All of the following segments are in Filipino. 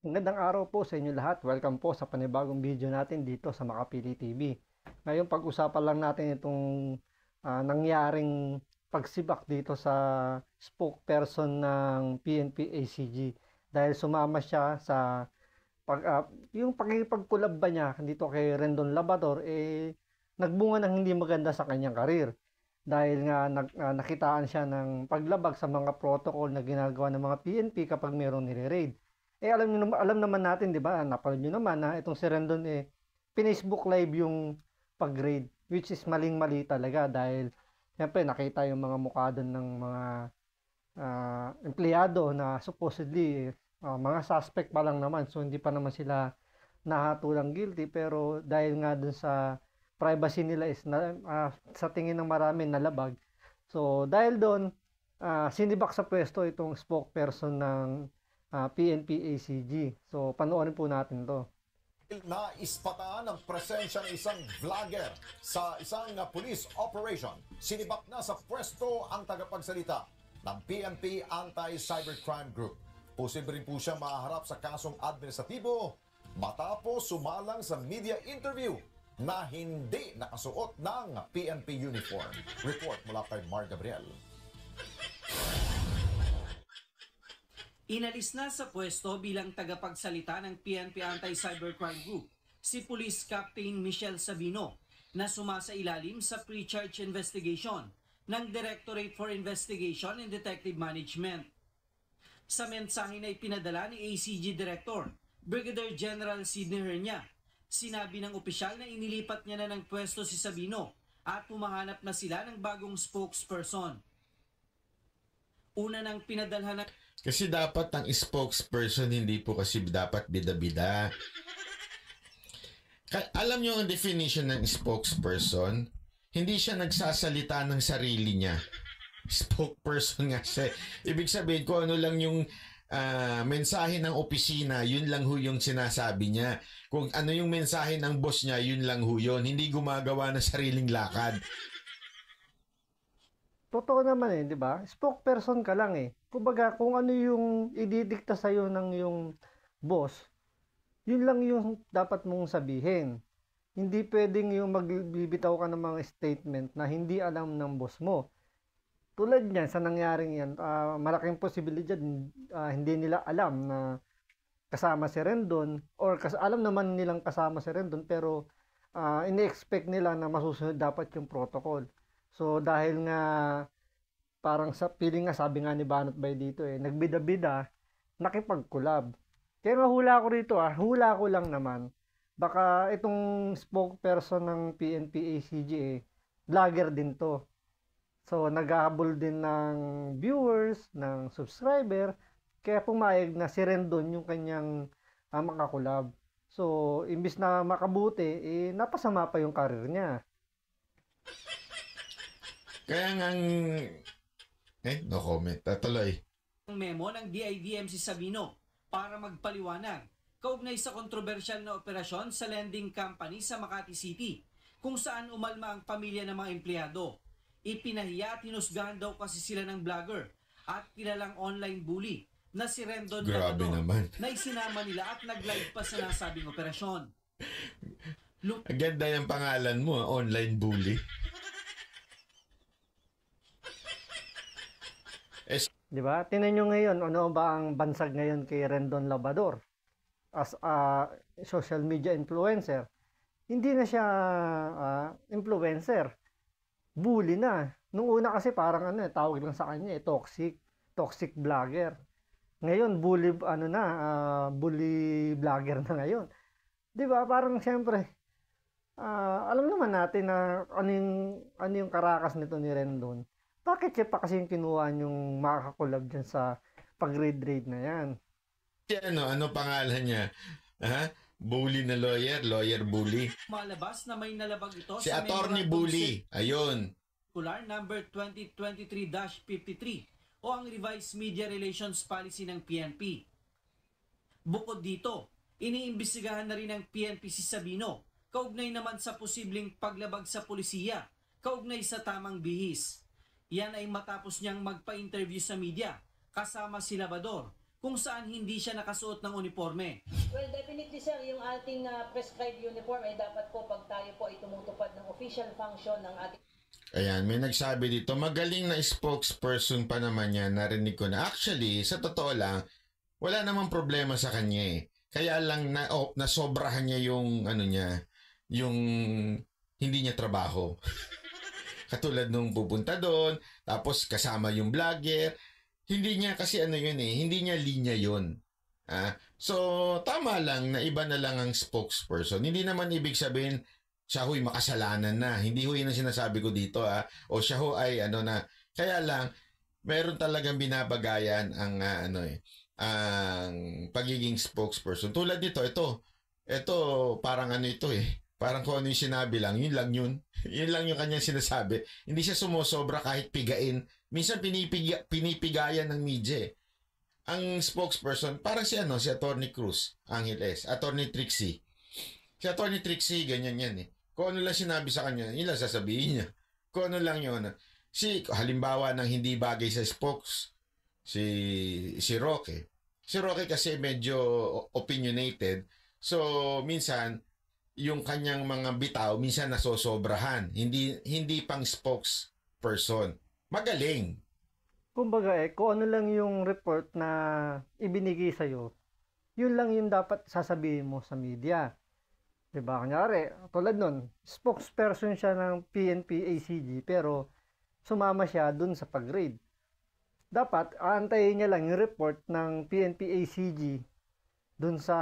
Magandang araw po sa inyo lahat. Welcome po sa panibagong video natin dito sa Makapili TV. Ngayon pag-usapan lang natin itong nangyaring pagsibak dito sa spokesperson ng PNP-ACG dahil sumama siya sa yung pakikipagkulab ba niya dito kay Rendon Labrador nagbunga ng hindi maganda sa kanyang karir dahil nga nakitaan siya ng paglabag sa mga protocol na ginagawa ng mga PNP kapag mayroong nire-raid. Alam naman natin, 'di ba? Napanood niyo naman na itong si Rendon pin-Facebook live yung pag-raid, which is maling-mali talaga dahil siyempre nakita yung mga mukha doon ng mga empleyado na supposedly mga suspect pa lang naman, so hindi pa naman sila nahatulang guilty, pero dahil nga dun sa privacy nila is sa tingin ng marami nalabag. So dahil doon sinibak sa pwesto itong spokesperson ng PNP-ACG. So panoorin po natin to. Naispataan ang presensya ng isang vlogger sa isang police operation. Sinibak na sa pwesto ang tagapagsalita ng PNP Anti-Cybercrime Group. Posible rin po siya maharap sa kasong administratibo matapos sumalang sa media interview na hindi nakasuot ng PNP uniform. Report mula kay Mar Gabriel. Inalis na sa pwesto bilang tagapagsalita ng PNP Anti-Cybercrime Group si Police Captain Michelle Sabino na sumasailalim sa pre-charge investigation ng Directorate for Investigation and Detective Management. Sa mensahe na ipinadala ni ACG Director Brigadier General Sidney Hernia, sinabi ng opisyal na inilipat niya na ng pwesto si Sabino at humahanap na sila ng bagong spokesperson. Una nang pinadalhan ng Kasi dapat ang spokesperson, hindi po kasi dapat bida-bida. Alam nyo ang definition ng spokesperson? Hindi siya nagsasalita ng sarili niya. Spokesperson nga siya. Ibig sabihin ko ano lang yung mensahe ng opisina, yun lang ho yung sinasabi niya. Kung ano yung mensahe ng boss niya, yun lang ho yun. Hindi gumagawa ng sariling lakad. Totoo naman di ba? Spokesperson ka lang Kumbaga, kung ano yung ididikta sa'yo ng yung boss, yun lang yung dapat mong sabihin. Hindi pwedeng yung magbibitaw ka ng mga statement na hindi alam ng boss mo. Tulad niyan, sa nangyaring yan, malaking posibilidad hindi nila alam na kasama si Rendon or alam naman nilang kasama si Rendon pero ini-expect nila na masusunod dapat yung protocol. So dahil nga parang sa feeling nga sabi nga ni Banat Bay dito nagbida-bida, nakipag-collab. Kaya nga hula ko rito hula ko lang naman. Baka itong spokesperson ng PNP-ACG vlogger din to. So naghahabol din ng viewers, ng subscriber, kaya pumayag na si Rendon yung kanyang makakulab. So imbis na makabuti, napasama pa yung karir niya. Kaya nga no comment. Tuloy. Ang memo ng DIDMC Sabino para magpaliwanag kaugnay sa kontrobersyal na operasyon sa lending company sa Makati City kung saan umalma ang pamilya ng mga empleyado. Ipinahiya at hinusgahan daw kasi sila ng vlogger at kilalang online bully na si Rendon Grabe Labrador naman. na isinama nila at nag-live pa sa nasabing operasyon. Ang ganda yung pangalan mo, online bully. Di ba? Tingnan nyo ngayon, ano ba ang bansag ngayon kay Rendon Labrador as a social media influencer. Hindi na siya influencer. Bully na. Nung una kasi parang tawag lang sa kanya toxic vlogger. Ngayon bully bully vlogger na ngayon. 'Di ba? Parang siyempre alam naman natin na ano yung karakas nito ni Rendon. Bakit siya pa kasi yung kinuha yung makakulab dyan sa pag-raid na yan? Ano pangalan niya? Bully na lawyer bully. Malabas na may nalabag ito Si sa attorney bully. Ayun. Circular number 2023-53 o ang Revised Media Relations Policy ng PNP. Bukod dito, iniimbestigahan na rin ng PNP si Sabino kaugnay naman sa posibleng paglabag sa pulisiya kaugnay sa tamang bihis. Yan ay matapos niyang magpa-interview sa media kasama si Labrador kung saan hindi siya nakasuot ng uniforme. Well, definitely sir, yung ating prescribed uniform ay dapat po pag tayo po ay tumutupad ng official function ng ating... Ayan, may nagsabi dito, magaling na spokesperson pa naman yan, narinig ko na. Actually, sa totoo lang, wala namang problema sa kanya eh. Kaya lang nasobrahan niya yung ano niya, yung hindi niya trabaho. Katulad nung pupunta doon, tapos kasama yung vlogger. Hindi niya kasi ano yun eh, hindi niya linya yun. So, tama lang na iba na lang ang spokesperson. Hindi naman ibig sabihin, siya ho'y makasalanan na. Hindi ho yun ang sinasabi ko dito o siya ho ay ano na. Kaya lang, meron talagang binabagayan ang ang pagiging spokesperson. Tulad dito, ito parang ano ito eh. Parang kung ano yung sinabi lang, yun lang yun. Yun lang yung kanyang sinasabi. Hindi siya sumosobra kahit pigain. Minsan pinipigayan ng media eh. Ang spokesperson, parang si Attorney Cruz, Angeles, Attorney Trixie. Si Attorney Trixie, ganyan yan eh. Kung ano lang sinabi sa kanya, yun lang sasabihin niya. Kung ano lang yun. Halimbawa ng hindi bagay sa spokes, si Roque. Si Roque kasi medyo opinionated. So, minsan, yung kanyang mga bitaw, minsan nasosobrahan. Hindi pang spokesperson. Magaling. Kumbaga kung ano lang yung report na ibinigay sa'yo, yun lang yung dapat sasabihin mo sa media. Diba? Kunyari, tulad nun, spokesperson siya ng PNP ACG, pero sumama siya dun sa pag-raid. Dapat, aantayin niya lang yung report ng PNP ACG dun sa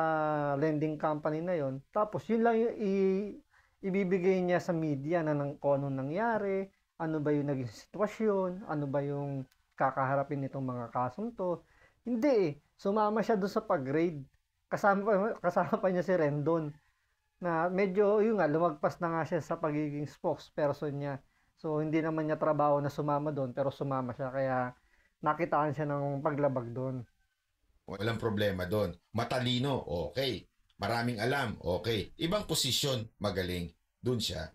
lending company na yon. Tapos, yun lang yung ibibigay niya sa media na kung anong nangyari, ano ba yung naging sitwasyon, ano ba yung kakaharapin nitong mga kasong to. Hindi eh. Sumama siya doon sa pag-raid. Kasama pa niya si Rendon. Na medyo, yun nga, lumagpas na nga siya sa pagiging spokesperson niya. So, hindi naman niya trabaho na sumama doon, pero sumama siya. Kaya, nakitaan siya ng paglabag doon. Walang problema doon. Matalino, okay. Maraming alam, okay. Ibang posisyon, magaling. Doon siya.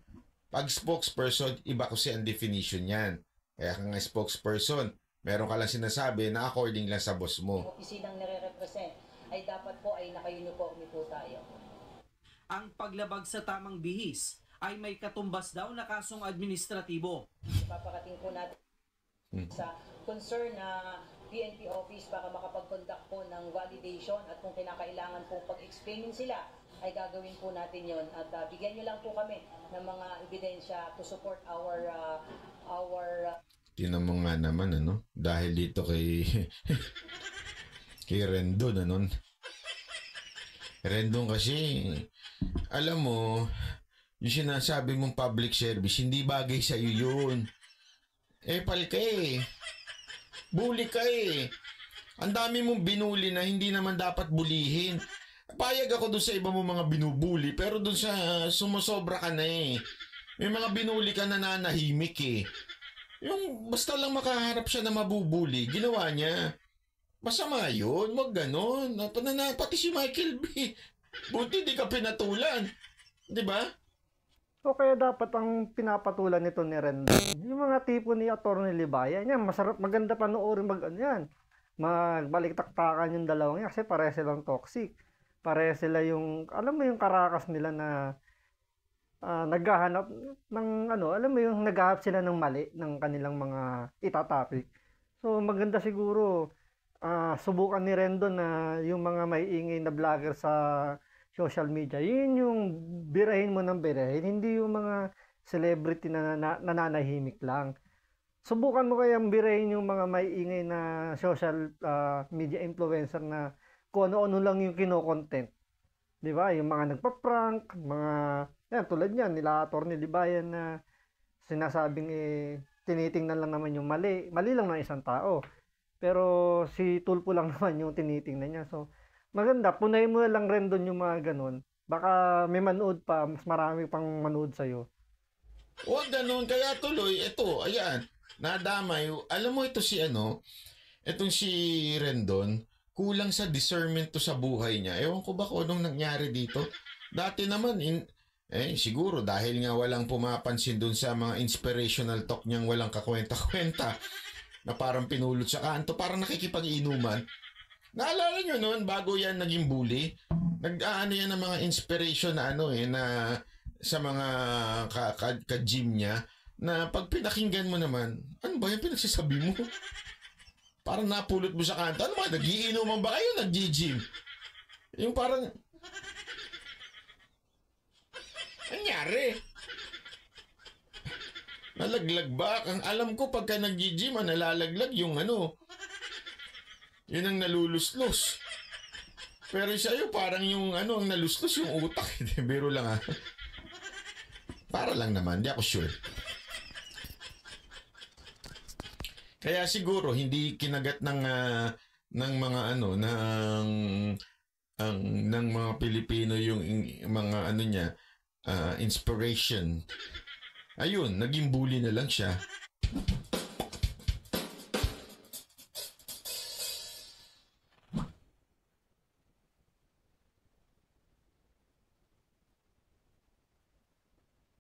Pag spokesperson, iba kasi ang definition niyan. Kaya kang spokesperson, meron ka lang sinasabi na according lang sa boss mo. Opisinang nire-represent ay dapat po ay naka-uniforme po tayo. Ang paglabag sa tamang bihis ay may katumbas daw na kasong administratibo. Ipapakating po natin sa concern na PNP office para makapag-conduct po ng validation at kung kinakailangan po pag-explainin sila ay gagawin po natin yon at bigyan nyo lang po kami ng mga ebidensya to support our Tinan mo nga naman, dahil dito kay kay Rendon, Rendon kasi, alam mo, yung sinasabi mong public service, hindi bagay sa'yo yun. Pal ka eh. Bully ka eh. Ang dami mong binuli na hindi naman dapat bulihin. Payag ako doon sa iba mo mga binubuli, pero doon sa sumosobra ka na eh. May mga binuli ka na nanahimik eh. Yung basta lang makaharap siya na mabubuli, ginawa niya. Masama yun, wag ganon. Pati si Michael B. Buti di ka pinatulan. Di ba? So kaya dapat ang pinapatulan nito ni Rendon, yung mga tipo ni Atty. Libayan, yan, masarap, maganda panoorin magbalik-taktakan yung dalawang yan kasi pare silang toxic. Pare sila yung, alam mo yung karakas nila na naghahanap ng alam mo yung naghahanap sila ng mali ng kanilang mga itatapik. So maganda siguro subukan ni Rendon na yung mga may ingay na vlogger sa social media, yun yung birahin mo ng birahin, hindi yung mga celebrity na nananahimik lang. Subukan mo kayang birahin yung mga may ingay na social media influencer na kung ano-ano lang yung kino-content. Di ba? Yung mga nagpa-prank, mga yan, tulad niyan, nila Atty. Libayan na sinasabing tinitingnan lang naman yung mali. Mali lang ng isang tao. Pero si Tulpo lang naman yung tinitingnan niya. So, maganda, punay mo lang rin doon yung mga ganun. Baka may manood pa, mas marami pang manood sa'yo. Huwag ganun, kaya tuloy, ito, ayan, nadamay. Alam mo ito itong si Rendon, kulang sa discernment to sa buhay niya. Ewan ko ba kung anong nangyari dito. Dati naman, siguro dahil nga walang pumapansin dun sa mga inspirational talk niyang walang kakwenta-kwenta na parang pinulot sa kanto, parang nakikipag-inuman. Naalala nyo noon, bago yan naging bully, nag-aano yan ng mga inspiration na na sa mga ka-gym niya, na pag pinakinggan mo naman, ano ba yung pinagsasabi mo? Parang napulot mo sa kanta. Ano ba, nagiinuman ba kayo, nag-gym? Yung parang, anyari? Nalaglag ba? Ang alam ko pagka nag-gym, nalalaglag yung yun ang naluluslos. Pero sa'yo parang yung ang naluslos yung utak. Biro lang Para lang naman, di ako sure. Kaya siguro hindi kinagat ng mga ng mga Pilipino yung mga niya, inspiration. Ayun, naging bully na lang siya.